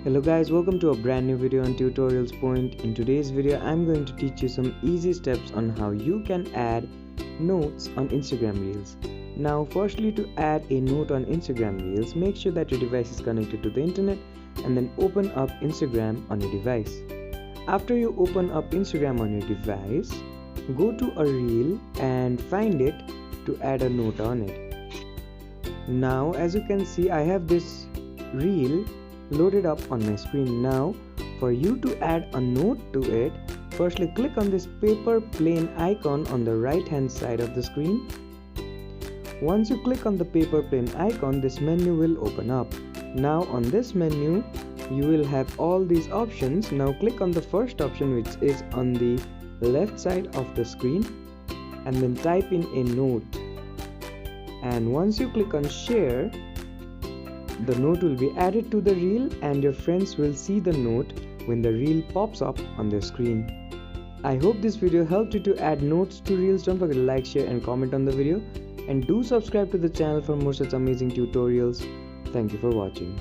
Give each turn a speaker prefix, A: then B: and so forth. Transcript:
A: Hello guys, welcome to a brand new video on Tutorials Point. In today's video, I'm going to teach you some easy steps on how you can add notes on Instagram Reels. Now, firstly, to add a note on Instagram Reels, make sure that your device is connected to the internet and then open up Instagram on your device. After you open up Instagram on your device, go to a reel and find it to add a note on it. Now, as you can see, I have this reel loaded up on my screen. Now, for you to add a note to it, firstly click on this paper plane icon on the right hand side of the screen. Once you click on the paper plane icon, this menu will open up. Now on this menu, you will have all these options. Now click on the first option, which is on the left side of the screen, and then type in a note. And once you click on share, the note will be added to the reel and your friends will see the note when the reel pops up on their screen. I hope this video helped you to add notes to reels. Don't forget to like, share and comment on the video, and do subscribe to the channel for more such amazing tutorials. Thank you for watching.